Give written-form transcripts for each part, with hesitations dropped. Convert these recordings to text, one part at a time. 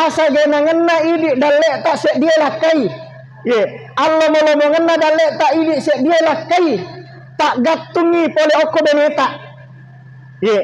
asa genangenna idi dalek tak sek dia lakai. Ye, Allah molomongenna dalek tak idi sek dia lakai. Tak gatungi pole oko beneta. Ye,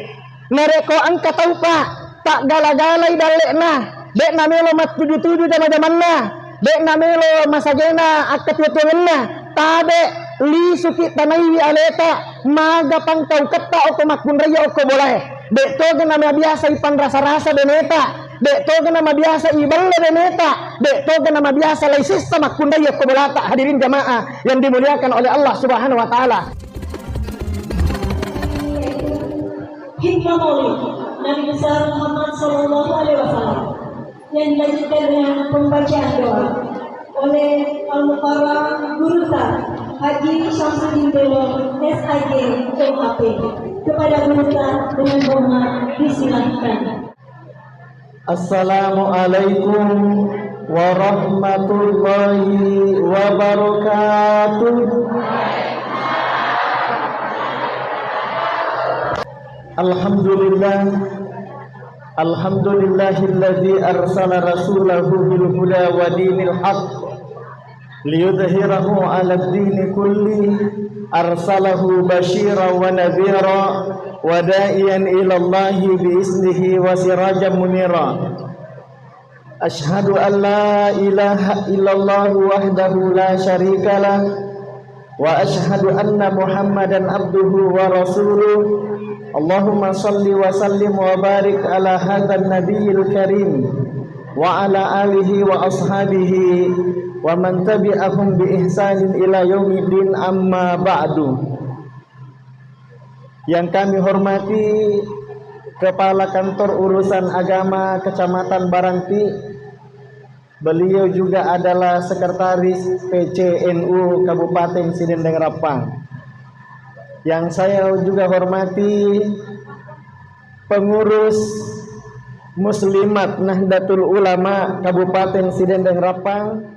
mereka angka tahu pak. Tak gala-galai dalek nah. Dek namelo mat 77 zaman-zamanna. Dek namelo masagena akta tutuenna. Tabe li suki tanai aleta maga pangkau kata oko makun raya oko boleh. Dek to gena biasa ipan rasa-rasa beneta. Dek to gena biasa iballa beneta. Dek to gena biasa laisis sama makun raya oko bolata. Hadirin jamaah yang dimuliakan oleh Allah Subhanahu wa taala. Hikmah Maulid Nabi besar Muhammad Sallallahu Alaihi Wasallam yang dilanjutkan dengan pembacaan doa oleh Al-Mukarram Guru Tar Haji Syamsuddin Bello SIG MAP. Kepada Guru Tar dengan hormat disilahkan. Assalamualaikum warahmatullahi wabarakatuh. Alhamdulillahilladzi arsala rasulahu bil huda wa dinil haqq liyudhhirahu 'alad dini kulli arsalahu basyiran wa nadhira wa da'iyan ila Allahi bi iznihi wa sirajan munira. Ashhadu an la ilaha illallah wahdahu la syarika lah wa ashhadu anna Muhammadan abduhu wa rasuluh. Allahumma salli wa sallim wa barik ala hadzal nabiyil karim wa ala alihi wa ashabihi wa man tabi'ahum bi ihsanin ila yaumiddin, amma ba'du. Yang kami hormati Kepala Kantor Urusan Agama Kecamatan Barangti. Beliau juga adalah Sekretaris PCNU Kabupaten Sidendeng Rapang. Yang saya juga hormati pengurus Muslimat Nahdlatul Ulama Kabupaten Sidendeng Rapang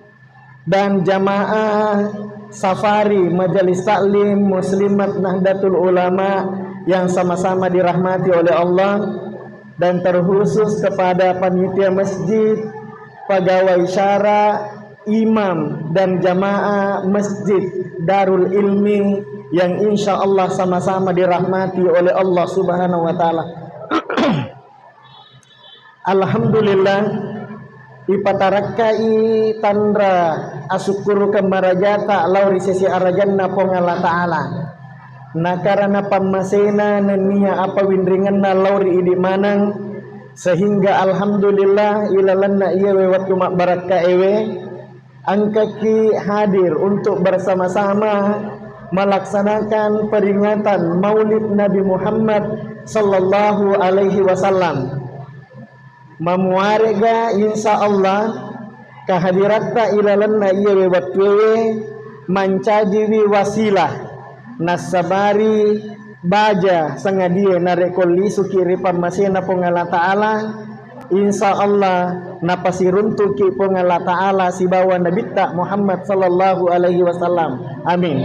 dan jamaah safari Majelis Taklim Muslimat Nahdlatul Ulama yang sama-sama dirahmati oleh Allah, dan terkhusus kepada panitia masjid, pegawai syara, imam dan jamaah Masjid Darul Ilmi yang insya Allah sama-sama dirahmati oleh Allah Subhanahu wa taala. Alhamdulillah ipatarakai tandra asukuru kemarajata lauri sesi arajanna pong Allah taala. Nakarana pamasena nenia apa windringanna lauri idi manang, sehingga alhamdulillah ilalanna iya wewatu mak baraka ewe angkaki hadir untuk bersama-sama melaksanakan peringatan Maulid Nabi Muhammad sallallahu alaihi wasallam. Mamuarega insyaallah kehadiratta ilalanna iya wewatwewe mancajiwi wasilah nasabari baja sangadie narekoli sukiri pamasena pongala ta'ala, insyaallah napasiruntuki pongala ta'ala si bawa Nabi Muhammad sallallahu alaihi wasallam. Amin.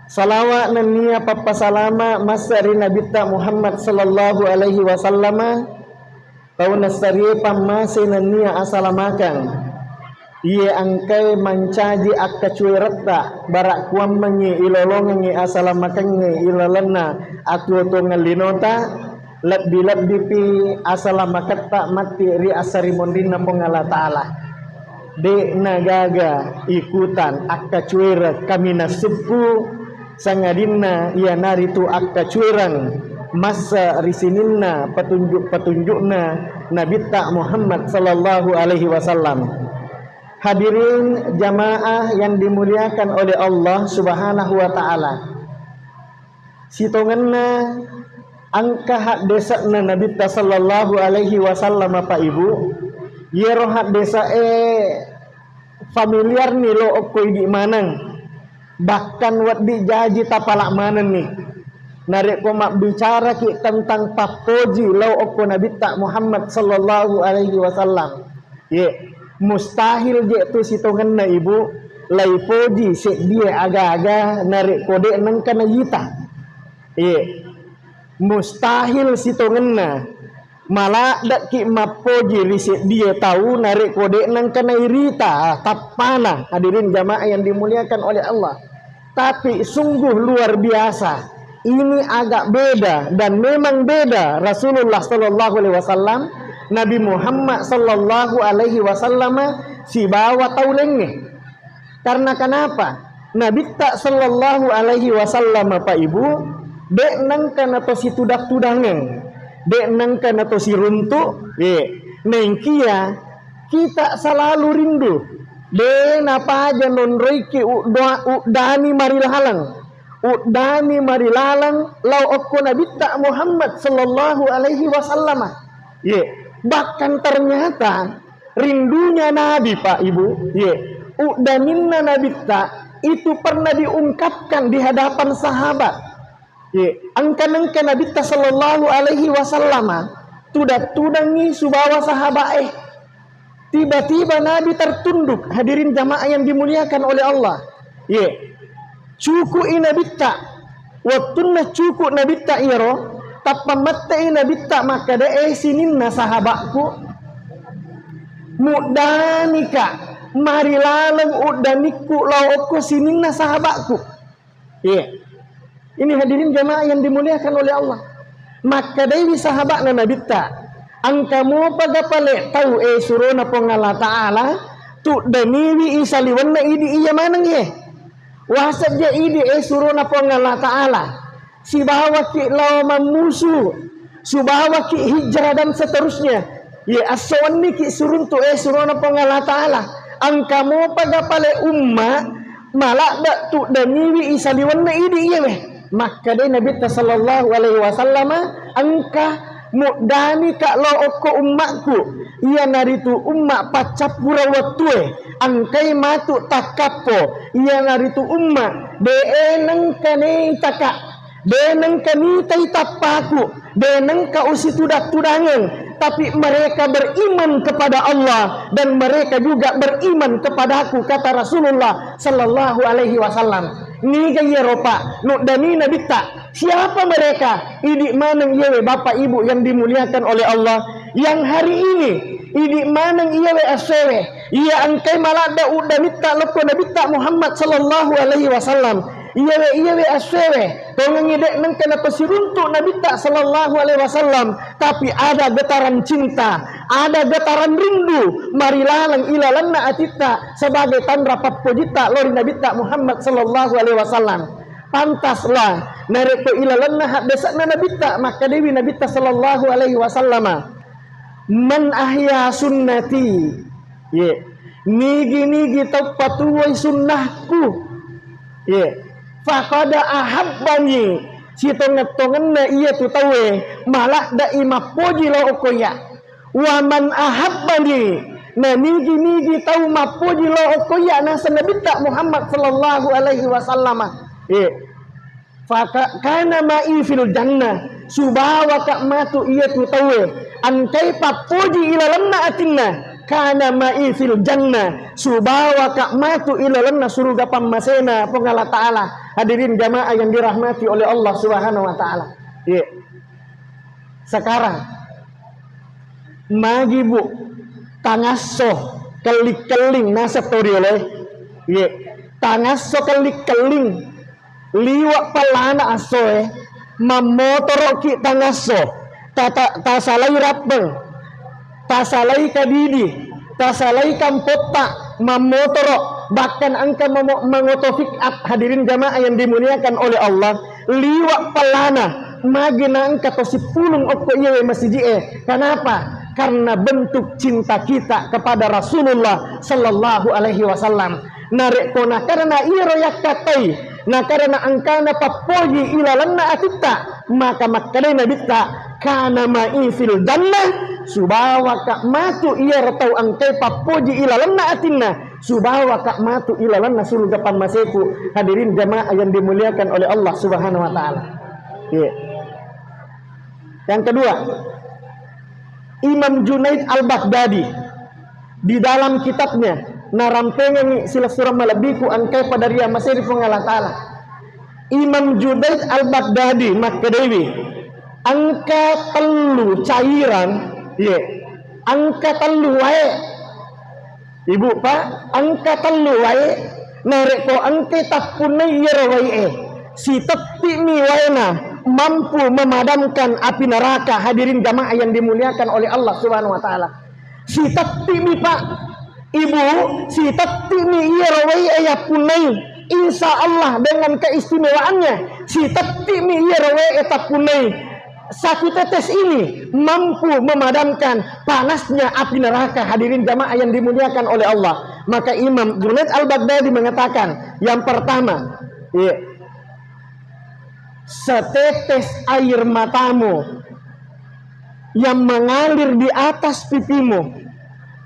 Salawat nania papasalama masari Nabi Muhammad sallallahu alaihi wasallam tauna sari pamase nania asalamakan iye angkai mancaji akka cuiretta barak kuam mengi ilolongi asalamakannya ilalana aku to ngalinota lebih pi asalamakatta mati ri asari mondina pongala taala de nagaga ikutan akka cuira kami nasubku sangadinna ia naritu akka cuiran masa risininna petunjukna Nabi Muhammad sallallahu alaihi wasallam. Hadirin jamaah yang dimuliakan oleh Allah Subhanahu wa taala. Sitonganna angka hak desana Nabi sallallahu alaihi wasallam Pak Ibu. Yero hak desa familiar nih lo okoi di manang. Bahkan wat di jaji tapalak manan nih. Narek ko mak bicara ki tentang papoji lo okko Nabi Muhammad sallallahu alaihi wasallam. Mustahil je tu sitonganna ibu laipoji sek dia aga-aga narik kode nang kana yita. Mustahil sitonganna malah dak ki mapoji riset dia tahu narik kode nang kena irita tapana. Hadirin jamaah yang dimuliakan oleh Allah, tapi sungguh luar biasa, ini agak beda dan memang beda. Rasulullah sallallahu alaihi wasallam, Nabi Muhammad sallallahu alaihi wasallam si bawa taulengnya. Karena kenapa? Nabi tak sallallahu alaihi wasallam Pak Ibu dek nang kana to si tudak-tudangan, dek nang kana to si runtuk, nengkia kita selalu rindu. De napa aja non reiki udani marilalang lau okko Nabi tak Muhammad sallallahu alaihi wasallam. Bahkan ternyata rindunya Nabi Pak Ibu, udaninna Nabi tak itu pernah diungkapkan di hadapan sahabat. Angka Nabi tak sallallahu alaihi wasallam tudangi subawa sahabat tiba-tiba Nabi tertunduk. Hadirin jamaah yang dimuliakan oleh Allah, cukup Nabi tak waktunna cukup Nabi tak iro tapamatte Nabi tak maka de sininna sahabatku mudanika mari laleng udaniku laoko sininna sahabatku. Ini hadirin jamaah yang dimuliakan oleh Allah, maka dewi sahabatna Nabi tak angkamu pada pale tahu suruna pengala ta'ala tu daniwi isaliwanna idi iya manang wasab ja idi suruna pengala ta'ala si bahawa ki lawa musuh subahawa ki hijrah dan seterusnya aswan ni ki surun tu suruna pengala ta'ala angkamu pada pale umma malak dak tu daniwi isaliwanna idi iya maka dia Nabi sallallahu alaihi wasallam angka mudani kak lo oko ummakku ia naritu ummak pacapura watue angkai matu takapo ia naritu ummak de eneng kane taka de eneng kani tai tapaku de eneng ka usi tudangan, tapi mereka beriman kepada Allah dan mereka juga beriman kepadaku, kata Rasulullah sallallahu alaihi wasallam. Ni gaya ropa nudani Nabi tak siapa mereka? Idik manang yewe bapak ibu yang dimuliakan oleh Allah yang hari ini idik manang yewe asewe ia angkai malada udani tak loko Nabi tak Muhammad sallallahu alaihi wasallam yewe asewe tongang idek nang kena pesiruntuk Nabi tak sallallahu alaihi wasallam, tapi ada getaran cinta, ada getaran rindu marilalang ilalanna atita sebagai tanda papojita lori Nabi tak Muhammad sallallahu alaihi wasallam. Pantaslah nareko ilalanna hadasana Nabi tak maka dewi Nabi tak sallallahu alaihi wasallam man ahya sunnati nigi tepatuai sunnahku faqada ahabbani si tonget-tongenna iya tu tawe malak da imapoji lo okoya wa man ahabbani na nigi tahu mapoji lo okoya na Nabi tak Muhammad sallallahu alaihi wasallam kana ma'i fil jannah subawa kak matu iya tu tawe ankai papoji ilalanna atinna kana ma'i fil jannah subawa kak matu ilalanna surga pammasena pengala ta'ala. Hadirin jamaah yang dirahmati oleh Allah subhanahu wa ta'ala, sekarang magi bu tangaso kelik-keling nasatori oleh tangaso kelik-keling liwak palana asoe mamotoroki tangaso tasalai rapeng tasalai kadidi tasalai kampota mamotoro bahkan angka mengotofik up. Hadirin jamaah yang dimuliakan oleh Allah liwak pelana magina angka to sipulung okko iye masjid kenapa? Karena bentuk cinta kita kepada Rasulullah sallallahu alaihi wasallam narek kona karena iro yakatai na karena angkana papoji ilalanna atita maka makana bitta kana ma'i fil jannah subawa kak matu iya ratau angkai papoji ilalanna atinna subawa kak matu ilalanna surga panmaseku. Hadirin jamaah yang dimuliakan oleh Allah subhanahu wa ta'ala. Yang kedua, Imam Junaid al-Baghdadi di dalam kitabnya narampengan sila surah malabiku angkai pada ria masiri pengala ta'ala. Imam Junaid al-Baghdadi makkedewi angka telu cairan, iya, angka telu wae, ibu pak, angka telu wae, narek ko angke tapunai wae, si tepi mi waena mampu memadamkan api neraka. Hadirin jamaah yang dimuliakan oleh Allah Subhanahu Wa Taala, si tepi mi pak, ibu, si tepi mi wae ya punai. Insya Allah dengan keistimewaannya si tepi mi wae tapunai. Satu tetes ini mampu memadamkan panasnya api neraka. Hadirin jamaah yang dimuliakan oleh Allah. Maka Imam Junaid Al-Baghdadi mengatakan, yang pertama, setetes air matamu yang mengalir di atas pipimu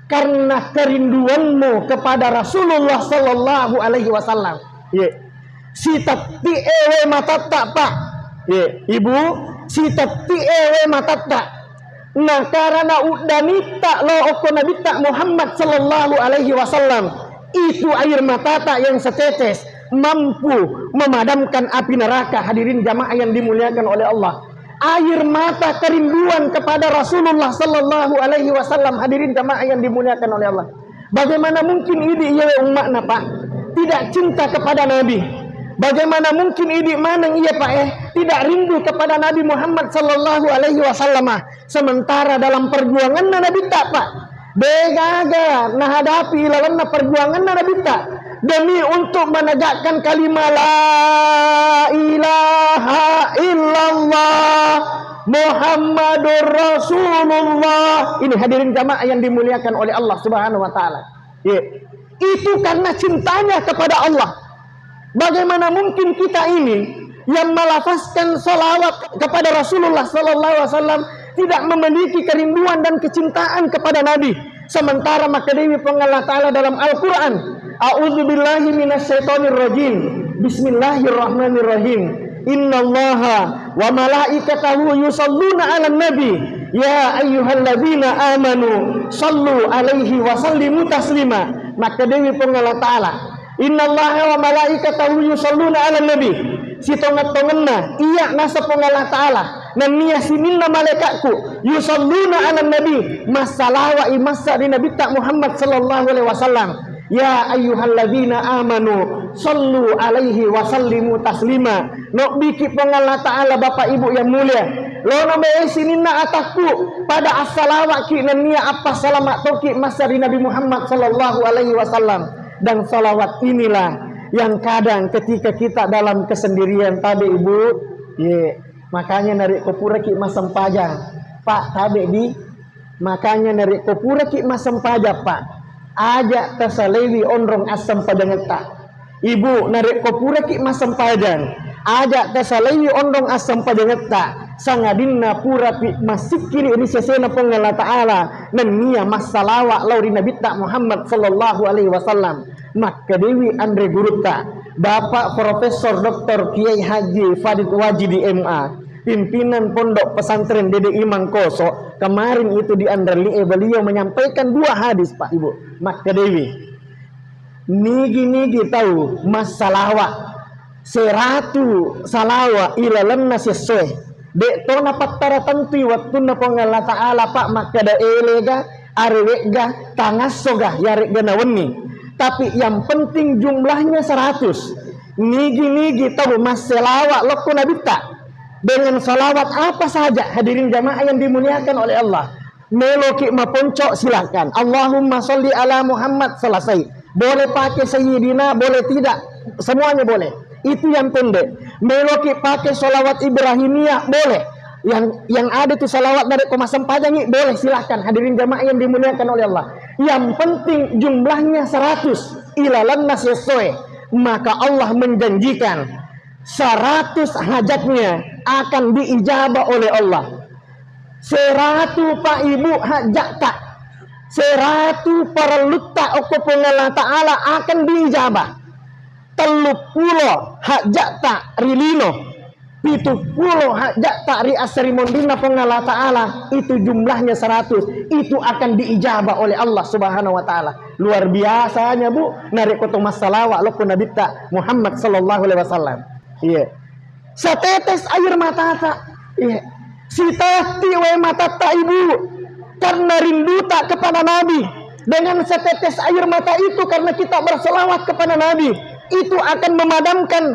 karena kerinduanmu kepada Rasulullah Sallallahu Alaihi Wasallam. Si tepi ewe matata pak, ibu, si tepi ewe matata. Nah karena udanita lo okonabita Muhammad Sallallahu Alaihi Wasallam, itu air matata yang setetes mampu memadamkan api neraka. Hadirin jamaah yang dimuliakan oleh Allah, air mata kerinduan kepada Rasulullah Sallallahu Alaihi Wasallam. Hadirin jamaah yang dimuliakan oleh Allah, bagaimana mungkin ini ia umat pak tidak cinta kepada Nabi? Bagaimana mungkin ini manang ia pak tidak rindu kepada Nabi Muhammad Sallallahu Alaihi Wasallam? Sementara dalam perjuangan Nabi tak pak begaga nah hadapi lawan perjuangan Nabi tak demi untuk menegakkan kalimat la ilaha illallah Muhammadur Rasulullah. Ini hadirin jamaah yang dimuliakan oleh Allah Subhanahu Wa Taala. Itu karena cintanya kepada Allah. Bagaimana mungkin kita ini yang melafazkan salawat kepada Rasulullah Sallallahu Alaihi Wasallam tidak memiliki kerinduan dan kecintaan kepada Nabi? Sementara maka Dewi Allah Ta'ala dalam Al-Quran, a'udzubillahi minasyaitonirrajim, bismillahirrahmanirrahim, innallaha wa malaikatahu yusalluna 'alan nabi ya ayyuhalladzina amanu sallu alaihi wa sallimu taslima. Maka Dewi Allah Ta'ala, innallaha wa malaikatahu yusalluna 'alan nabi, si tongat-tongenna iya nasa Allah Ta'ala nan niya sininna malaikatku yusalluna 'alan nabi masalawa imassa di nabi tak Muhammad sallallahu alaihi wasallam, ya ayyuhalladzina amanu sallu alaihi wa sallimu taslima. Nok biki Allah Ta'ala bapak ibu yang mulia, lo nabe sininna ataku pada as-salawat ki nan niya apa salamat toki massa di Nabi Muhammad sallallahu alaihi wasallam. Dan salawat inilah yang kadang ketika kita dalam kesendirian tadi ibu, makanya narik kopura ki masam pajang pak tabe di, makanya narik kopura ki masam pajang pak ajak tasalewi onrong asam padangeta. Ibu narik kopura ki masam pajang ajak tasalewi onrong asam padangeta sangadinna pura pi masikini ini sesena Allah Ta'ala nan niya masalawa lauri Nabi tak Muhammad sallallahu alaihi wasallam. Maka Dewi Andre Guruta Bapak Profesor Dr. Kiai Haji Fadid Wajidi MA, pimpinan Pondok Pesantren Dede Imang Koso, kemarin itu di Andrli beliau menyampaikan 2 hadis pak ibu. Maka Dewi nigi tahu masalawat 100 salawa ilalan nasesoe dek tona patara tantui waktu na Allah Ta'ala pak. Maka da elega arewega tangasoga yarek ganaweni. Tapi yang penting jumlahnya 100. Nigi tahu mas selawat lokku nabi tak dengan salawat apa saja. Hadirin jamaah yang dimuliakan oleh Allah, meloki maponcok silakan. Allahumma sholli ala Muhammad selesai. Boleh pakai sayyidina, boleh tidak, semuanya boleh. Itu yang pendek. Meloki pakai salawat Ibrahimiyah boleh. Yang ada itu salawat dari komasam pajangi boleh, silahkan. Hadirin jamaah yang dimuliakan oleh Allah, yang penting jumlahnya 100 ilalan nasesoe. Maka Allah menjanjikan 100 hajatnya akan diijabah oleh Allah. 100 pak ibu hajat tak 100 paralutta oko Allah Ta'ala akan diijabah. 30 hajat tak rilino 70 hajat tak ri asri mondina Allah Ta'ala, itu jumlahnya 100, itu akan diijabah oleh Allah Subhanahu Wa Ta'ala. Luar biasanya bu, narik kotong masalawat lokun Nabi tak Muhammad sallallahu alaihi wasallam. Iya, setetes air mata tak, iya, Sitati we mata tak ibu karena rindu tak kepada Nabi. Dengan setetes air mata itu karena kita berselawat kepada Nabi, itu akan memadamkan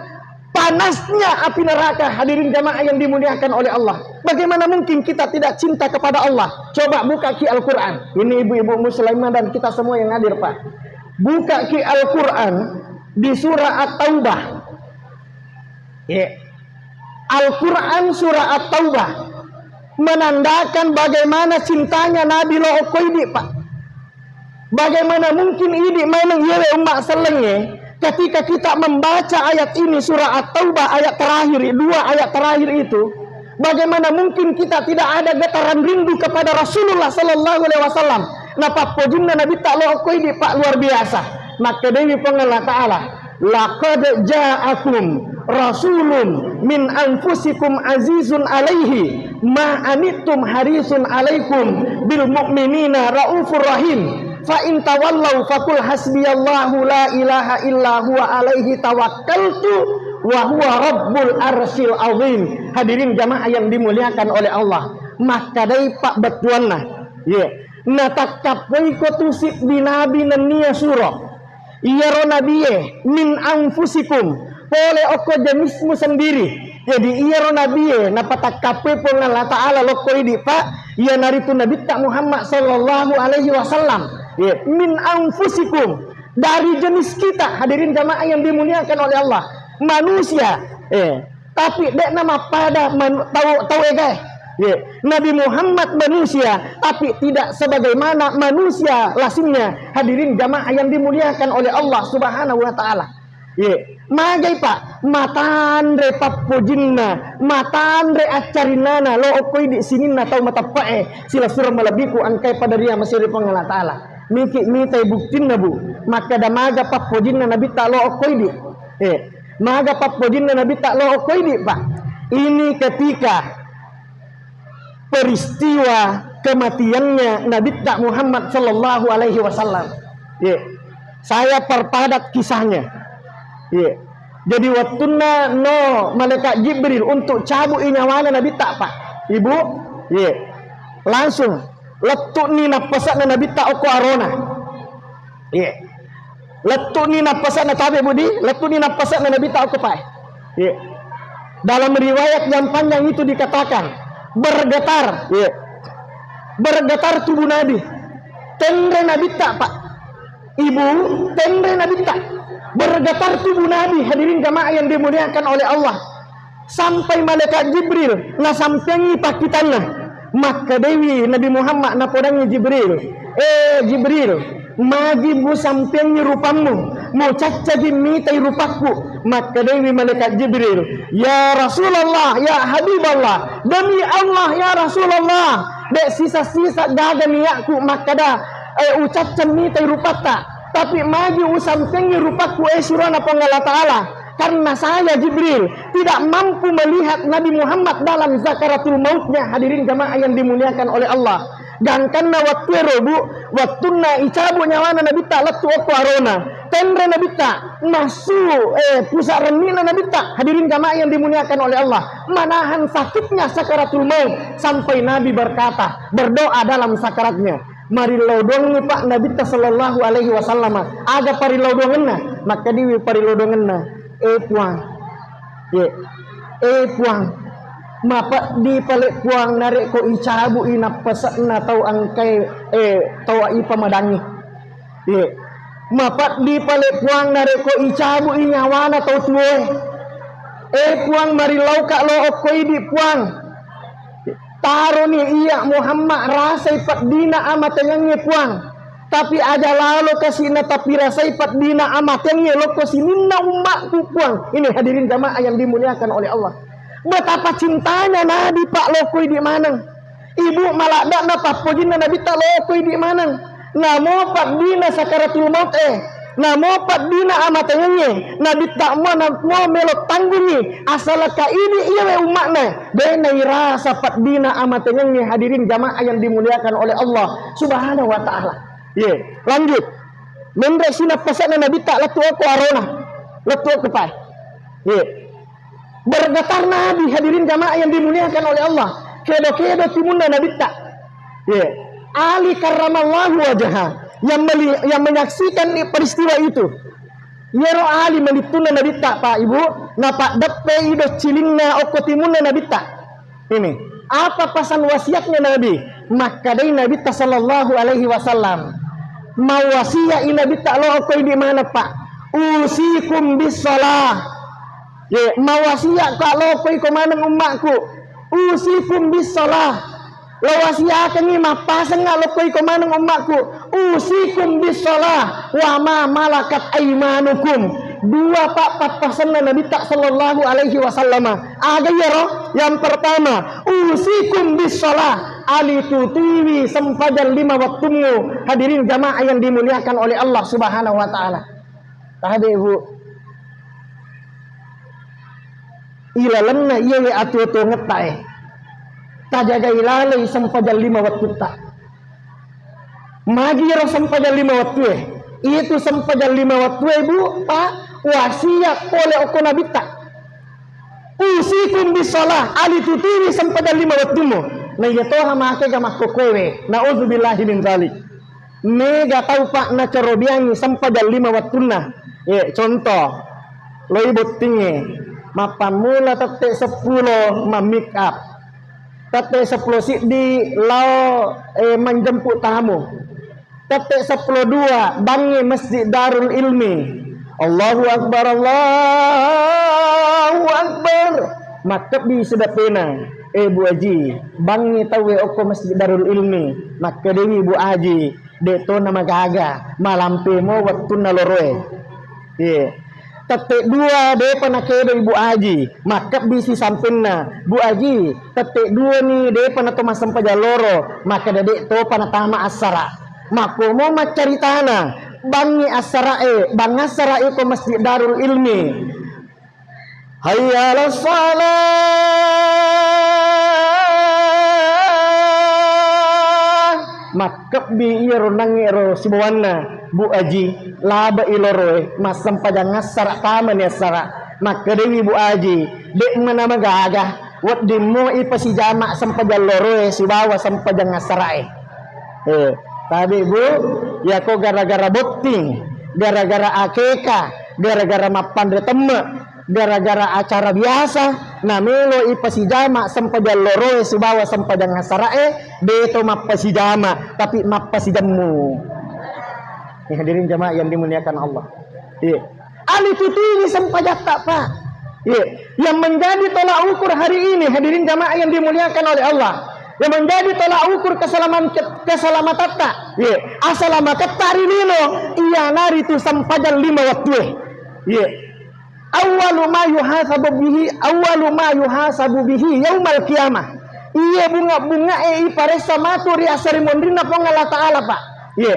panasnya api neraka. Hadirin jamaah yang dimuliakan oleh Allah, bagaimana mungkin kita tidak cinta kepada Allah? Coba buka ki Al-Quran. Ini ibu-ibu muslimah dan kita semua yang hadir, Pak. Buka ki Al-Quran di surah At-Taubah. Al-Quran surah At-Taubah menandakan bagaimana cintanya Nabi lo koidi, Pak. Bagaimana mungkin ini memang yewe umat selenge ketika kita membaca ayat ini surah At-Taubah ayat terakhir, 2 ayat terakhir itu, bagaimana mungkin kita tidak ada getaran rindu kepada Rasulullah sallallahu alaihi wasallam. Napa pojinna Nabi tak lo koidi, Pak, luar biasa. Maka dewi pengalah ta'ala, laqad ja'akum rasulun min anfusikum azizun alaihi ma anittum harisun alaikum bil mu'minina raufur rahim fa in tawallau faqul hasbiyallahu la ilaha illa huwa alaihi tawakkaltu wa huwa rabbul arsyil azim. Hadirin jamaah yang dimuliakan oleh Allah, maka dai Pak betuanna natakapoi ko tusik binabi nania surah iyaro nabiye min anfusikum pole oko jenismu sendiri. Jadi iyaro nabiye napatakape pong Allah Ta'ala lokoi di Pak iya naritu Nabi tak Muhammad sallallahu alaihi wasallam min anfusikum, dari jenis kita. Hadirin jamaah yang dimuliakan oleh Allah, manusia tapi dek nama pada tahu guys, Nabi Muhammad manusia tapi tidak sebagaimana manusia lasimnya. Hadirin jamaah yang dimuliakan oleh Allah Subhanahu wa taala. Magai Pak, matandre papojinna, matandre acarinana lo okoi di sinina tau mata pae sila surah malabiku angkai pada dia masih di pengalah taala. Miki mitai buktin bu, maka damaga papojinna Nabi tak lo okoi di. Maga papojinna Nabi tak lo okoi di, Pak. Ini ketika peristiwa kematiannya Nabi tak Muhammad sallallahu alaihi wasallam. Saya perpadat kisahnya. Jadi waktuna no malaikat Jibril untuk cabut nyawana Nabi tak, Pak. Ibu, langsung letuk ni napasana Nabi tak oko arona. Letuk ni napasana tabe budi, letuk ni napasana Nabi tak oko Pak. Dalam riwayat yang panjang itu dikatakan bergetar, bergetar tubuh Nabi. Tendre Nabi tak, Pak. Ibu, tendre Nabi tak. Bergetar tubuh Nabi. Hadirin jamaah yang dimuliakan oleh Allah, sampai malaikat Jibril na sampengi pakitanna. Maka dewi Nabi Muhammad na podangi Jibril, Jibril, magi bu sampengi rupamu, mau cacagi mitai rupaku. Maka dewi malaikat Jibril, ya Rasulullah, ya Habiballah, demi Allah ya Rasulullah, dek sisa-sisa gaga niatku maka dah ucapan mitai rupata. Tapi maju usampengi rupaku surana pengalah ta'ala, karena saya Jibril tidak mampu melihat Nabi Muhammad dalam zakaratul mautnya. Hadirin jamaah yang dimuliakan oleh Allah. Dan karena waktu robu waktuna icabu nyawana Nabi tak letu oku arona tendre Nabi tak masuk pusat renina Nabi tak. Hadirin jamaah yang dimuliakan oleh Allah, manahan sakitnya sakaratul maut sampai Nabi berkata, berdoa dalam sakaratnya, mari laudongi Pak Nabi sallallahu alaihi wasallam aga pari laudongenna. Maka diwi pari laudongenna puang puang mapa di palik puang narik ko icabu ina pesakna tau angkai tau ipa madangi mapa di palik puang narik ko icabu inyawana tau tuwe puang mari lauka lo okoi di puang taruh ni iya Muhammad rasai pat dina amatengnya puang. Tapi aja lalu kasina tapi rasai pat dina amatengnya lo kasinina umatku puang. Ini hadirin jamaah yang dimuliakan oleh Allah. Betapa cintanya Nabi Pak lokoi di mana? Ibu malada na papojina Nabi tak lokoi di mana? Namo pat dina sakaratul maut namo pat dina amatengnya Nabi tak mau melok tanggungi asalaka ini iya umatnya denai rasa pat dina amatengnya. Hadirin jamaah yang dimuliakan oleh Allah Subhanahu wa taala. Lanjut. Mendra sina pasana Nabi tak letu aku arona. Letu aku pai. Bergetar Nabi. Hadirin jamaah yang dimuliakan oleh Allah. kedo timunna nabi tak. Ya, Ali karramallahu wajha yang menyaksikan peristiwa itu. Yero Ali melituna nabi tak Pak Ibu, napa depe ido cilingna oko timunna nabi tak. Ini apa pesan wasiatnya Nabi? Maka dari Nabi sallallahu alaihi wasallam mau wasiat nabi tak lo oko di mana Pak? Usikum bis shalah. Ya, mau wasiat kalau oko iko mana umatku? Usikum bis shalah. Lo wasiat ni mapasan lo oko iko mana umatku? Usikum bis shalah wa ma malakat aymanukum. Dua Pak papasan Nabi tak sallallahu alaihi wasallam. Ada ya roh. Yang pertama, usikum bis shalah. Ali tutiwi sempadan 5 waktumu. Hadirin jamaah yang dimuliakan oleh Allah Subhanahu wa taala. Tadi Ibu. Ilalanna iye atu-atu ngetae. Tajaga ilalai sempadan 5 waktu tak. Magi roh sempadan 5 waktu itu sempadan 5 waktu Ibu, Pak. Wasiat oleh oko nabi tak. Usikum bisalah ali tutiri sempadan 5 waktumu. Na yato hamake ga makokowe. Nauzubillahi min dzalik. Mega tau Pak na carobiangi sempadan 5 waktuna. Ya, contoh. Lo ibu tinggi. Mapamula tate 10 make up. Tate 10 di lao menjemput tamu. Tate 10 bangi Masjid Darul Ilmi. Allahu Akbar, Allahu Akbar. Maka bi sedapena Bu Haji bangi tahu oko Masjid Darul Ilmi. Maka dewi Bu Haji deto nama gaga malampe mo waktu naloroe. Ye. Tetek 2 de panake Ibu Haji. Maka bisi sampinna Bu Haji tetek 2 ni de panato masam pajaloro. Maka dedek to panatama asara. Mako mo macaritana bangi asarae, bang asarae ko Masjid Darul Ilmi. Hayya 'alas shalah. Makep bi iro nangero sibawanna Bu Haji laba iloroe masam padang asara taman asara. Maka dewi Bu Haji dek mana magaga wat demo ipasi jamak sampadan loroe sibawa sampadang asarae. Tadi Bu, ya kok gara-gara booting, gara-gara akeka, gara-gara mapandre temme, gara-gara acara biasa, namelo ipasi jama sampadan loroe subawa sampadang hasarae, beto mapasi jama, tapi mapasi jamu. Ini hadirin jamaah yang dimuliakan Allah. Iya. Ali tutini sampajak tak Pak. Iya. Yang menjadi tolak ukur hari ini, hadirin jamaah yang dimuliakan oleh Allah. Yang menjadi tolak ukur keselamatan tak. Ye, asalamat tarinino iya nari tu sampadan 5 waktu. Ye. Awwalu ma yuhasabu bihi yaumal qiyamah. Iya bunga-bunga iparesa maturi asari mondrina pong Allah Ta'ala Pak. Ye.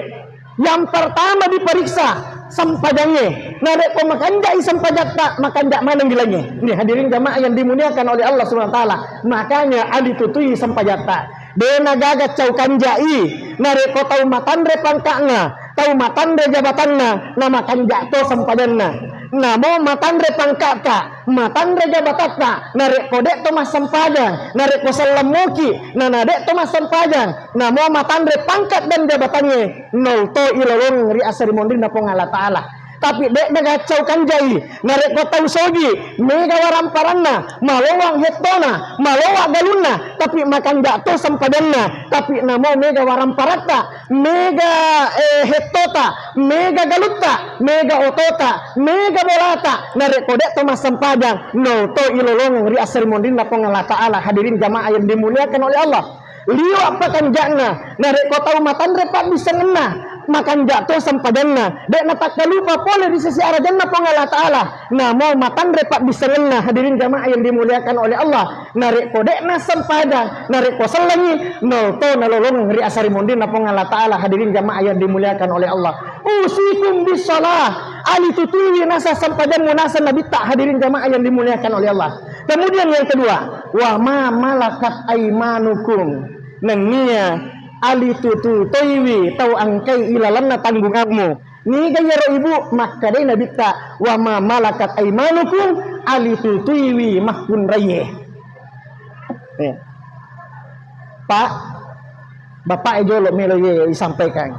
Yang pertama diperiksa sampadannya. Narek ko makanjai sampadat tak makanjak mana bilangnya. Ini hadirin jamaah yang dimuliakan oleh Allah Subhanahu wa taala. Makanya adi tutui sampadat tak. Dena gagat cau kanjai. Narek ko tau matandre pangkakna, tau matandre jabatanna, nama kanjak to sampadanna. Namo matandre pangkaka, matandre jabatatna, narek ko dek to mas sampadang, narek ko salamuki, nanadek to mas sampadang. Namo matandre pangkat dan jabatannya, nol to ilalong ri asari mondri na pong Allah Ta'ala. Tapi dek nagacau kanjai, narek ko tau sogi, mega waramparanna, malowang hetona, malowa galunna, tapi makan jatuh sampadanna, tapi namo mega waramparatta, mega hetota, mega galutta, mega otota, mega bolata, narek ko dek to mas sampadang, no to ilolong ri asari mondri na pong Allah Ta'ala. Hadirin jamaah yang dimuliakan oleh Allah. Liu apa kanjakna, narek ko tau matandre pak bisa ngena, makan jatuh sampadanna, dek natak lupa pole di sisi arajanna pong Allah Ta'ala. Namo matandre pak bisa ngena. Hadirin jamaah yang dimuliakan oleh Allah. Narek ko dek na sampadang, narek ko selangi, nol to nalolong ri asari mondin na pong Allah Ta'ala. Hadirin jamaah yang dimuliakan oleh Allah. Usikum bisalah ali tutui nasa sampadan munasa nabi tak. Hadirin jamaah yang dimuliakan oleh Allah. Kemudian yang kedua, wa ma malakat aimanukum. Nenia ali tutu toiwi tau angkai ilalanna tanggunganmu. Ni gaya ibu maka dai nabi ta wa ma malakat aimanukum ali tutuiwi mahkun raye. Pak, bapak jolok melo ye sampaikan.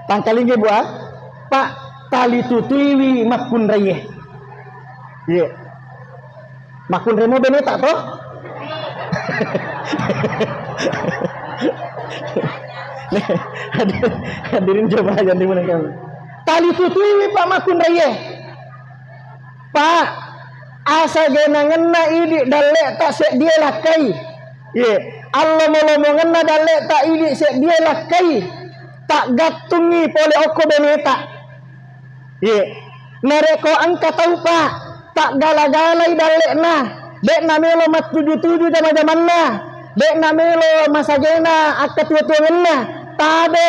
Tangkalinge buat Pak tali tutuiwi makun reye. Ye. Makun remo beneta toh? Hadirin jemaah yang dimuliakan. Tali tutuiwi Pak makun reye. Pak asa genangenna idi dalek tak sek dia lakai. Ye, Allah ngomongna dalek tak idi sek dia lakai. Tak gatungi pole oko beneta. Ye, nareko angka tahu Pak, tak gala-galai dalek nah. Dek namelo mat 77 zaman-zamanna. Dek namelo masagena akka tua-tuangenna. Tade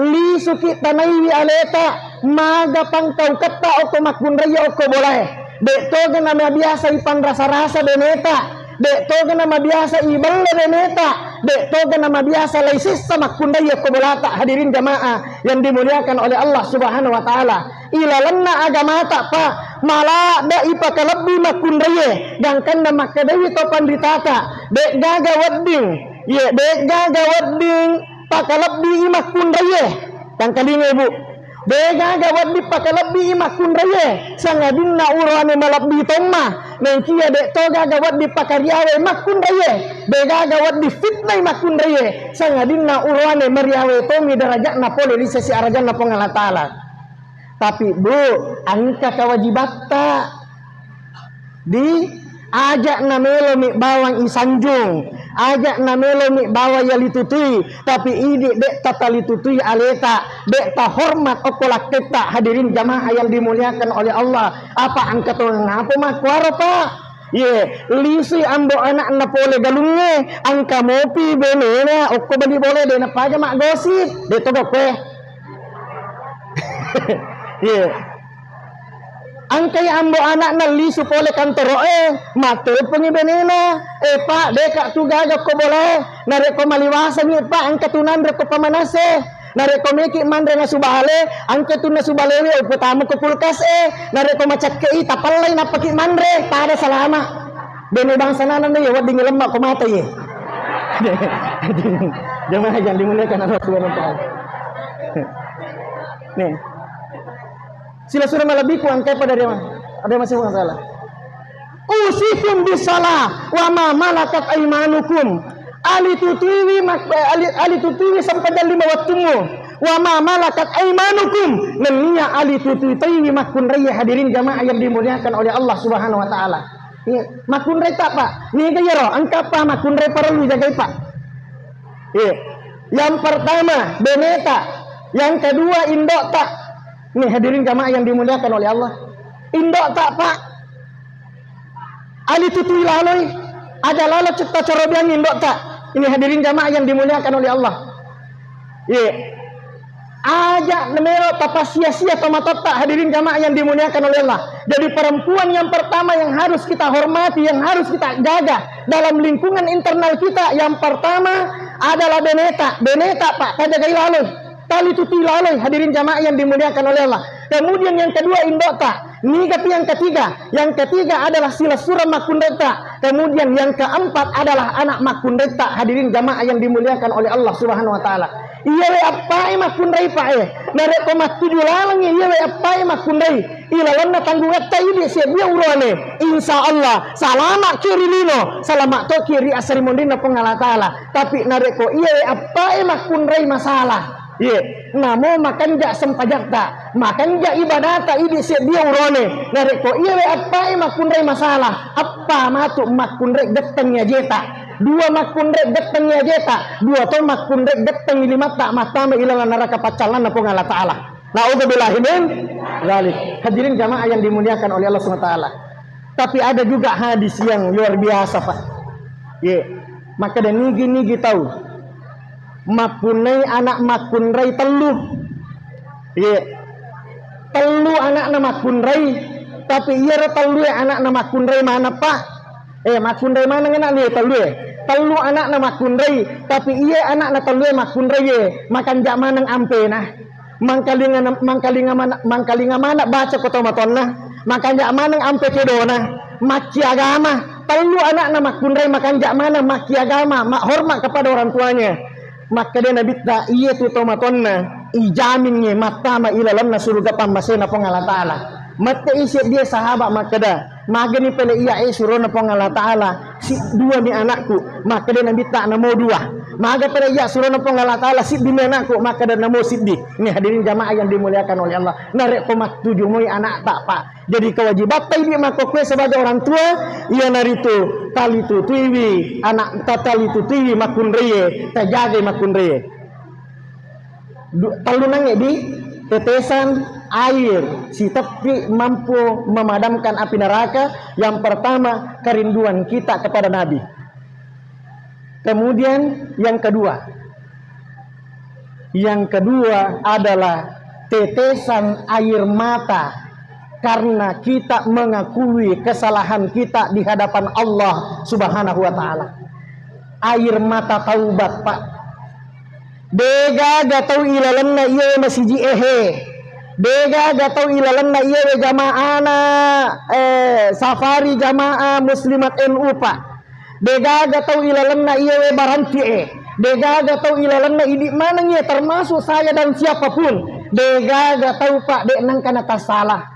li suki tanai aleta maga pangkau kata oko makun raya oko boleh. Dek toge nama biasa ipan rasa-rasa beneta. Dek toge nama biasa ibal beneta. Dek toge nama biasa laisis sama kundaya kobolata. Hadirin jamaah yang dimuliakan oleh Allah Subhanahu wa taala. Ilalanna agama tak Pak. Malah da ipaka lebih makundaya. Gangkan nama kedewi topan ditata. Dek gaga wedding. Ye dek gaga wedding paka lebih makundaya. Tangkalinga Ibu. Bega gawat di pakai lebih makun raya sangadinna urane malabdi tomma nengkia dek toga gawat di pakariawe makun raya bega gawat di fitnah makun raya sangadinna urane mariawe tomi darajat na pole di sesi arajan na pengala taala. Tapi Bu, angka kewajibatta di ajak namelo mi bawang isanjung, ajak namelo mi bawa ya litutui, tapi idik dek tata litutui aleta, dek ta hormat okolak kita. Hadirin jamaah yang dimuliakan oleh Allah. Apa angka tu ngapa makwaro Pak? Ye, lisi ambo anak na pole galunge, angka mopi benena, okko bali boleh de na paja mak gosip, de to kwe. Ye. Angkai ambo anak na lisu pole kantoro matul pengi benena Pak deka tu gaga ko boleh nareko maliwasa ni Pak angka tunan reko pamanase nareko meki mandre na subale angka tu na subalewe uputamu ko kulkas nareko macak kei tapalay na paki mandre pada salama bene bangsa nanan ye wad dingelam ko mata ye. Jamaah yang dimuliakan Allah Subhanahu wa taala. Nih sila surah malabiku angkai pada dia. Ada masih bukan salah. Usikum bisalah wa ma malakat aymanukum. Ali tutuwi sampai dan 5 waktumu. Wa ma malakat aymanukum. Nenia ali tutuwi makun raya. Hadirin jamaah yang dimuliakan oleh Allah Subhanahu wa taala. Makun raya tak Pak? Ni gaya roh angka apa makun raya perlu jaga Pak. Yang pertama beneta, yang kedua indok tak. Nih hadirin jamaah yang dimuliakan oleh Allah. Indok tak Pak? Ali tutui laloi. Ada lalat cipta corobian indok tak? Ini hadirin jamaah yang dimuliakan oleh Allah. Ye. Ajak nemero tapa sia-sia tomatot tak hadirin jamaah yang dimuliakan oleh Allah. Jadi perempuan yang pertama yang harus kita hormati, yang harus kita jaga dalam lingkungan internal kita, yang pertama adalah beneta. Beneta Pak, kajagai laloi. Tali tuti lalai hadirin jamaah yang dimuliakan oleh Allah. Kemudian yang kedua indota. Nikah yang ketiga. Yang ketiga adalah sila surah makundeta. Kemudian yang keempat adalah anak makundeta. Hadirin jamaah yang dimuliakan oleh Allah Subhanahu wa taala. Iya we apai makundai Pak narek komat 7 lalang iya we apai makundai. Ilawanna tanggung etta ini dia urane. Insyaallah salamat kiri lino. Salamat to kiri asri mondina pengala taala. Tapi narek ko iya we apai makundai masalah. Ye, namo makan jak sempajak tak, makan jak ibadat tak ini siap dia urone. Nareko iya we apa makundai masalah. Apa matu makundai getengnya jeta. 2 makundai getengnya jeta. 2 to makundai geteng 5 tak mata ilang neraka pacalan na pengala taala. Nauzubillah min zalik. Hadirin jamaah yang dimuliakan oleh Allah Subhanahu wa taala. Tapi ada juga hadis yang luar biasa Pak. Ye, maka dan nigi tahu. Makunai anak makunrai telu. Ye. Telu anak nama makunrai. Tapi iya telu anak nama makunrai mana Pak? Makunrai mana ngena ni telu. Telu anak nama makunrai. Tapi iya anak na telu makunrai ye. Makan jak manang ampe nah. Mangkalinga mana baca kotomaton nah. Makan jak manang ampe kedona. Maci agama. perlu anak mak kunrai makan jak mana mak agama, mak hormat kepada orang tuanya. Maka dia nabi ta iya tu tomatonna ijaminnya mata ma ilalamna surga pamasena pengala taala. Mata isi dia sahabat maka dah. Maka ni pele iya surona pengala taala si dua ni anakku. Maka dia nabi tak namo dua. Maka pele iya surona pengala taala si di anakku maka dah namo siddi. Ini hadirin jamaah yang dimuliakan oleh Allah. Narek komak tujuh moi anak tak pak. Jadi kewajiban dia maka kue sebagai orang tua ia naritu tali tu tiwi anak tali tu tiwi makun reye terjaga makun reye. Perlu nangge di tetesan air si tepi mampu memadamkan api neraka. Yang pertama kerinduan kita kepada Nabi. Kemudian yang kedua adalah tetesan air mata karena kita mengakui kesalahan kita di hadapan Allah Subhanahu wa taala. Air mata taubat, Pak. Dega gatau ilalanna iya masiji Dega gatau ilalanna iya jamaana safari jamaah muslimat NU, Pak. Dega gatau ilalanna iya baranti Dega gatau ilalanna ini mana nya termasuk saya dan siapapun. Dega gatau Pak dek nang kana tas salah.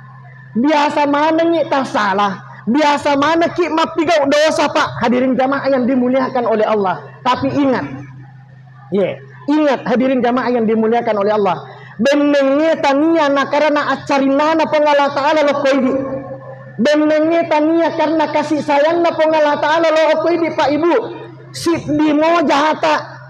Biasa mana nya tas salah. Biasa mana ki mapigau dosa, Pak. Hadirin jamaah yang dimuliakan oleh Allah. Tapi ingat. Ingat hadirin jamaah yang dimuliakan oleh Allah. Benenge tania na karena acarinana pengala ta'ala lo koidi. Benenge tania karena kasih sayang na pengala ta'ala lo koidi, Pak Ibu. Sit dimo jahata.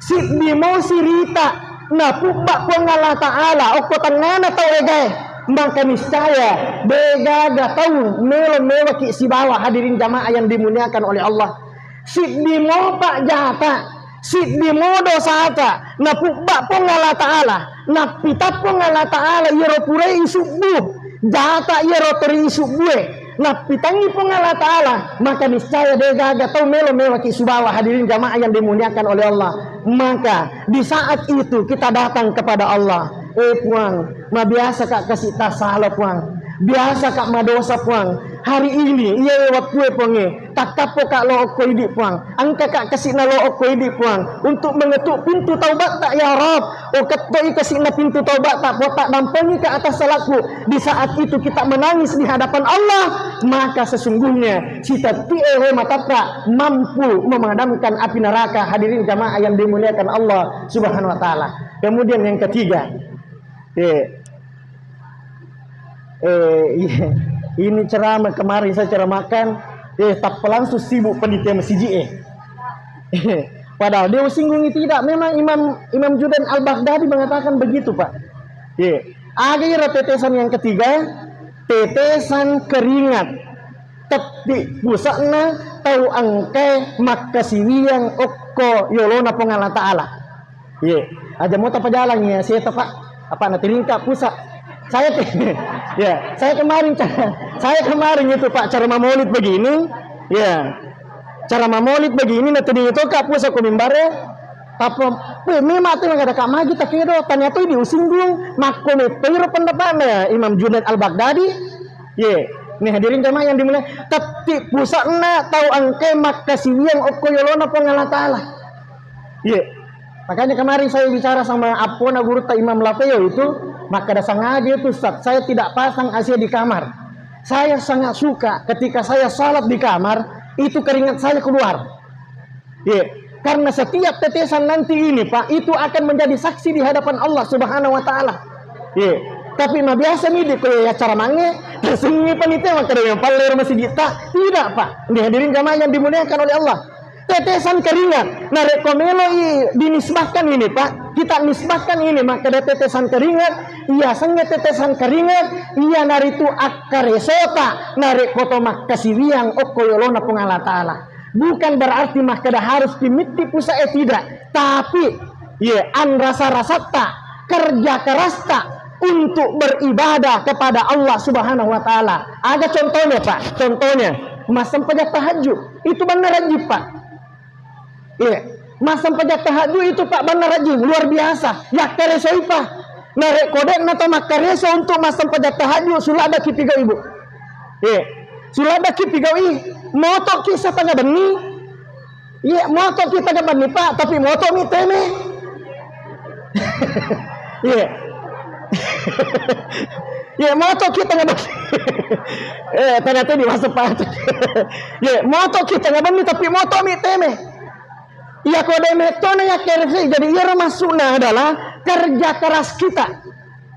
Sit dimo sirita. Na pubak pengala ta'ala. Oko tangana tau egay. Maka niscaya bega gatau melo ki si bawah hadirin jamaah yang dimuliakan oleh Allah. Sit dimo Pak jahata. Sit dimo dosata na pubak pengala ta'ala na pitap pengala ta'ala yero pure isubuh jata yero teri isubuh na pitangi pengala ta'ala maka niscaya dega gatau melo ki subawa hadirin jamaah yang dimuliakan oleh Allah. Maka di saat itu kita datang kepada Allah. Puang, ma biasa kak kasih tas salah puang. Biasa kak ma dosa puang. Hari ini iya lewat kue puange. Tak kapo kak lo okoi di puang. Angka kak kasih na lo okoi di puang. Untuk mengetuk pintu taubat tak ya Rab. O ketoi kasih na pintu taubat tak botak dampangi ke atas salahku. Di saat itu kita menangis di hadapan Allah. Maka sesungguhnya kita ti'ewe matapra mampu memadamkan api neraka. Hadirin jamaah yang dimuliakan Allah Subhanahu wa ta'ala. Kemudian yang ketiga. Ini ceramah kemarin saya ceramahkan tak langsung sibuk penitia masjid padahal dia singgung tidak. Memang Imam Junaid Al-Baghdadi mengatakan begitu, Pak. Ada tetesan yang ketiga, tetesan keringat tetik pusakna tahu angke makasiwiang okko yolona pengala ta'ala. Aja mau apa jalannya saya tepak apa nanti ringkap pusat. Saya kemarin itu Pak cara maulid begini, cara maulid begini nanti itu kap pusat kumimbare. Tapi memang tu ada kak magi tak kira tanya tu diusinggung makom itu pendapatnya Imam Junaid Al-Baghdadi. Ini hadirin jamaah yang dimuliakan. Tapi pusatna tahu angke makasiwiang okoyolona pengala ta'ala. Makanya kemarin saya bicara sama Apona guru Imam Lafeo itu, maka ada sengaja itu Ustaz, saya tidak pasang AC di kamar. Saya sangat suka ketika saya salat di kamar, itu keringat saya keluar. Karena setiap tetesan nanti ini Pak, itu akan menjadi saksi di hadapan Allah Subhanahu wa ta'ala. Tapi mah biasa nih ya cara mange, tersinggi panitia maka yang paling masih kita. Tidak Pak, dihadirin jamaah yang dimuliakan oleh Allah. Tetesan keringat, nah rekomelo dinisbahkan ini Pak, kita nisbahkan ini maka ada tetesan keringat, iya sangat tetesan keringat, iya naritu akaresota, narik koto makasiwiang okoyolona pengala ta'ala. Bukan berarti maka harus dimiti pusa tidak, tapi an rasa-rasata, kerja kerasta untuk beribadah kepada Allah Subhanahu wa ta'ala. Ada contohnya Pak, contohnya masam pajak tahajud, itu benar rajib Pak. Masam pajak tahajud itu Pak benar rajin luar biasa. Ya keresoi Pak. Narek kodek atau makareso untuk masam pajak tahajud sudah ada ketiga ibu. Sulada ki pigawi moto ki sa tanga bani. Iya, moto ki tanga bani Pak, tapi moto mi teme. Iya. Ya moto kita nggak ternyata di masa Pak. Ya moto kita nggak bani tapi moto mi teme. Ya kode metode ya kerja jadi ia masuknya adalah kerja keras kita.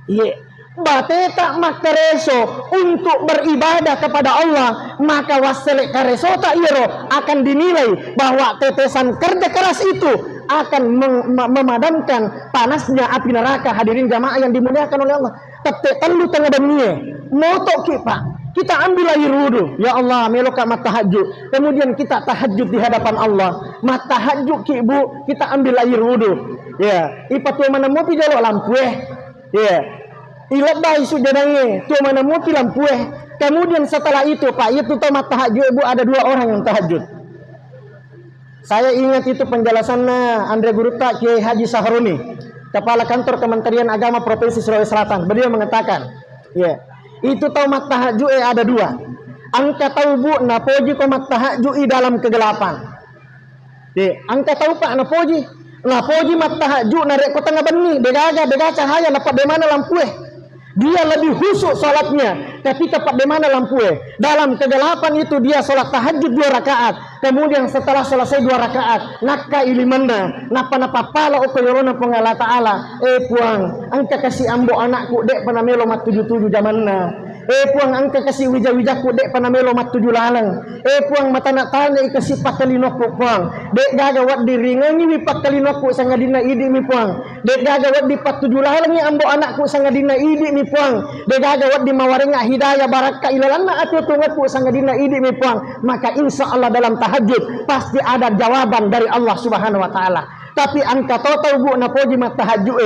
Iya. Bateta makareso untuk beribadah kepada Allah, maka waselek kareso tak iro akan dinilai bahwa tetesan kerja keras itu akan memadamkan panasnya api neraka. Hadirin jamaah yang dimuliakan oleh Allah. Tetetan lu tengah dunia moto kita ambil air wudu, ya Allah meloka mat tahajud, kemudian kita tahajud di hadapan Allah, mat tahajud ki ibu kita ambil air wudu, ya ipatu mana mau pijalo lampu ya ilabai sujadannya tu mana mau lampu kemudian setelah itu Pak itu tomat tahajud ibu ada 2 orang yang tahajud. Saya ingat itu penjelasannya Andre Guruta Kiai Haji Sahroni, Kepala Kantor Kementerian Agama Provinsi Sulawesi Selatan. Beliau mengatakan, ya, itu tomat tahajud ada 2. Angka tahu Bu, napoji tomat tahajud dalam kegelapan. Ya, angka tahu Pak napoji mat tahajud narek kota ngabeni, degaga cahaya dapat di mana lampu dia lebih khusyuk salatnya ketika pada mana lampu dalam kegelapan itu dia salat tahajud 2 rakaat, kemudian setelah selesai 2 rakaat nakka ilimanda napa pala okoyorona pengala taala puang angka kasih ambo anakku dek panamelo mat 77 zamanna puang angka kasih wija-wijaku dek panamelo mat 7 lalang puang mata nak tanya kasih pakalinokku puang dek gaga wat diringangi mi pakalinokku sangadina idi mi puang dek gaga wat di 7 lalang ambo anakku sangadina idi mi puang dek gaga wat di mawarenga hidayah barakah ilalanna atu tungatku sangadina idi mi puang. Maka insya Allah dalam tahajud pasti ada jawaban dari Allah Subhanahu wa taala. Tapi angka total Bu napoji mat tahajud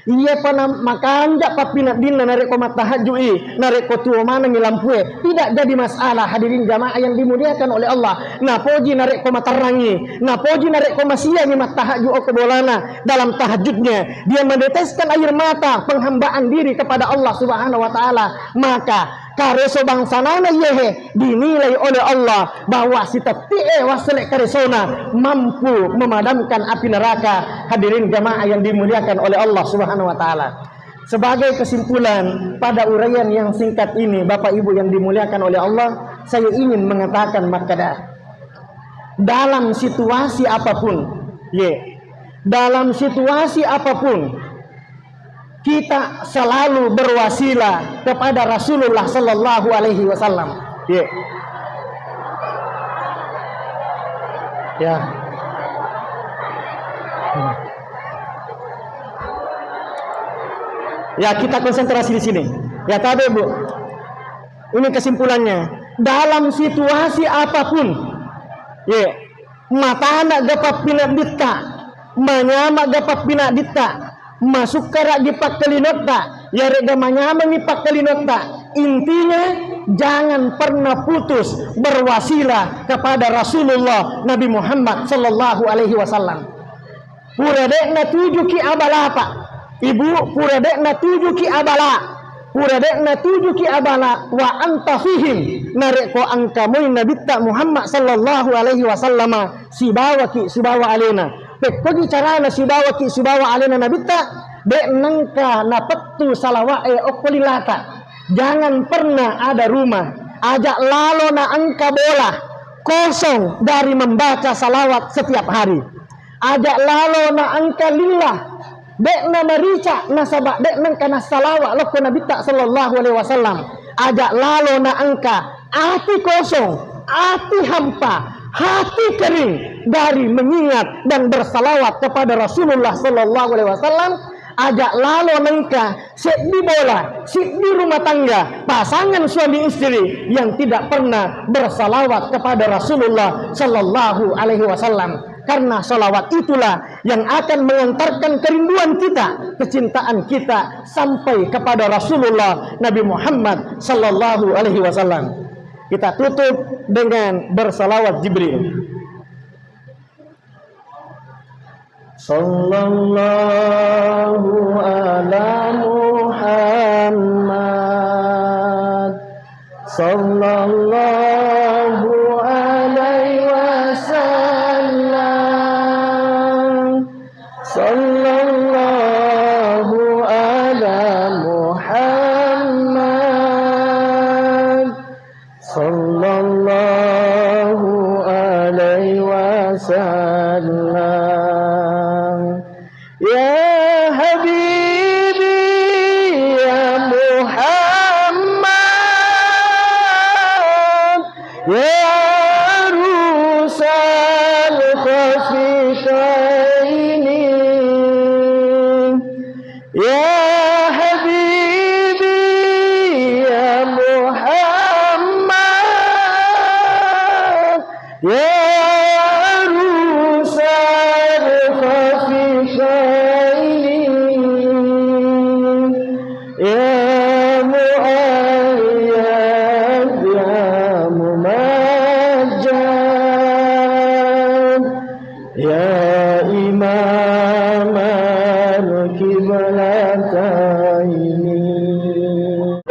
iya panam makan jak papina dinna narek ko mat tahajud narek ko tuo mana ngilampu tidak jadi masalah. Hadirin jamaah yang dimuliakan oleh Allah, napoji narek ko matarangi napoji narek ko masia ni mat tahajud o kebolana dalam tahajudnya dia meneteskan air mata penghambaan diri kepada Allah Subhanahu wa taala, maka kareso bangsanana yehe dinilai oleh Allah bahwa si tetie waselek karesona mampu memadamkan api neraka. Hadirin jamaah yang dimuliakan oleh Allah Subhanahu wa taala. Sebagai kesimpulan pada uraian yang singkat ini Bapak Ibu yang dimuliakan oleh Allah, saya ingin mengatakan makada dalam situasi apapun dalam situasi apapun kita selalu berwasilah kepada Rasulullah Sallallahu Alaihi Wasallam. Ya, kita konsentrasi di sini. Ya, tadi Bu. Ini kesimpulannya. Dalam situasi apapun, mata anak gapat pinadita, menyama gapat pinadita. Masuk karak di pakkelinota ya rega manyamang di pakkelinota. Intinya jangan pernah putus berwasilah kepada Rasulullah Nabi Muhammad Sallallahu Alaihi Wasallam. Puradek na tuju ki abala Pak Ibu, puradek na tuju ki abala, puradek na tuju ki abala wa anta fihim narek ko angka moy nabita Muhammad Sallallahu Alaihi Wasallam sibawa alena. Pekkogi carana sibawa alena nabita dek nangka napettu salawae okolilata. Jangan pernah ada rumah ajak lalo na angka bola kosong dari membaca salawat setiap hari. Ajak lalo na angka lillah dek na marica nasabak dek nangka nasalawat loko nabita Sallallahu Alaihi Wasallam. Ajak lalo na angka hati kosong, hati hampa, hati kering dari mengingat dan bersalawat kepada Rasulullah Sallallahu Alaihi Wasallam. Ajak lalu nengka sik di bola, sik di rumah tangga, pasangan suami istri yang tidak pernah bersalawat kepada Rasulullah Sallallahu Alaihi Wasallam. Karena salawat itulah yang akan mengantarkan kerinduan kita, kecintaan kita sampai kepada Rasulullah Nabi Muhammad Sallallahu Alaihi Wasallam. Kita tutup dengan bersalawat Jibril. Sallallahu ala Muhammad Sallallahu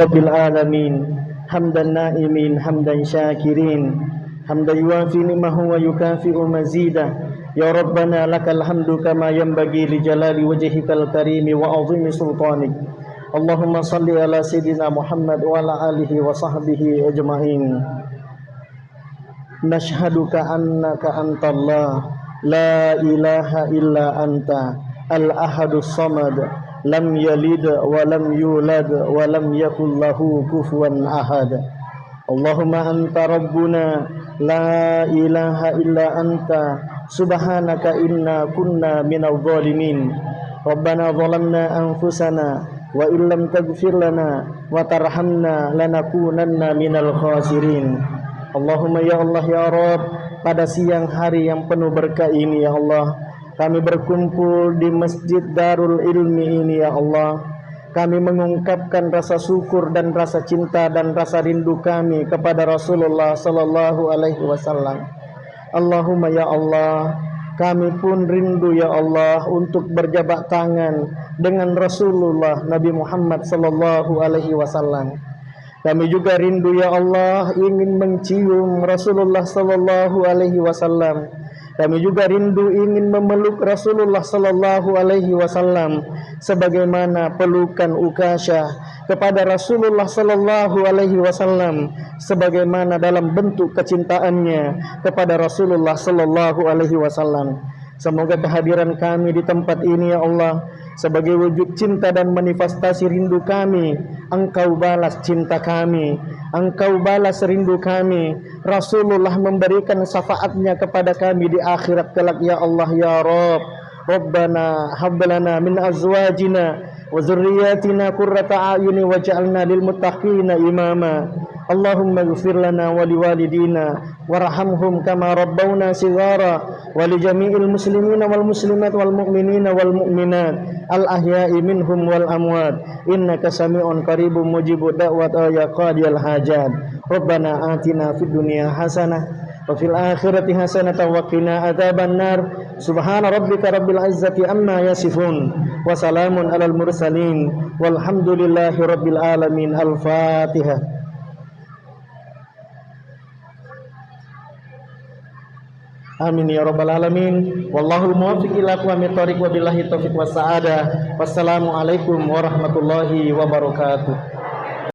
rabbil alamin hamdan na'imin hamdan syakirin hamdan yuafi ni'mahu wa yukafi'u mazidah. Ya Rabbana lakal hamdu kama yanbaghi li jalali wajhikal karimi wa 'azimi sultanik. Allahumma salli ala sayyidina Muhammad wa ala alihi wa sahbihi ajma'in. Nashhaduka annaka antallah la ilaha illa anta al-ahadus samad lam yalid wa lam yulad wa lam yakul lahu kufuwan ahad. Allahumma anta rabbuna la ilaha illa anta subhanaka inna kunna minadh dhalimin. Rabbana zalamna anfusana wa illam taghfir lana wa tarhamna lanakunanna minal khasirin. Allahumma ya Allah ya Rabb, pada siang hari yang penuh berkah ini ya Allah, kami berkumpul di Masjid Darul Ilmi ini ya Allah. Kami mengungkapkan rasa syukur dan rasa cinta dan rasa rindu kami kepada Rasulullah sallallahu alaihi wasallam. Allahumma ya Allah, kami pun rindu ya Allah untuk berjabat tangan dengan Rasulullah Nabi Muhammad sallallahu alaihi wasallam. Kami juga rindu ya Allah ingin mencium Rasulullah sallallahu alaihi wasallam. Kami juga rindu ingin memeluk Rasulullah sallallahu alaihi wasallam sebagaimana pelukan Ukasyah kepada Rasulullah sallallahu alaihi wasallam, sebagaimana dalam bentuk kecintaannya kepada Rasulullah sallallahu alaihi wasallam. Semoga kehadiran kami di tempat ini ya Allah sebagai wujud cinta dan manifestasi rindu kami. Engkau balas cinta kami, Engkau balas rindu kami. Rasulullah memberikan syafaatnya kepada kami di akhirat kelak ya Allah ya Rabb. Rabbana hab lana min azwajina wa dzurriyyatina qurrata a'yuni waj'alna lil muttaqina imama. Allahumma ighfir lana wa liwalidina warhamhum kama rabbawna shighara wa li jami'il muslimina wal muslimat wal mu'minina wal mu'minat al ahya'i minhum wal amwat innaka sami'un qaribun mujibud da'wat ya qadiyal hajat. Rabbana atina fid dunya hasanah wa fil akhirati hasanatan wa qina adzaban nar. Subhana rabbika rabbil izzati amma yasifun wa salamun alal mursalin walhamdulillahi rabbil alamin. Al-Fatihah. Amin ya rabbal alamin. Wallahul muwaffiq ila aqwamit thoriq wa billahi taufiq was sa'adah. Wassalamu alaikum warahmatullahi wabarakatuh.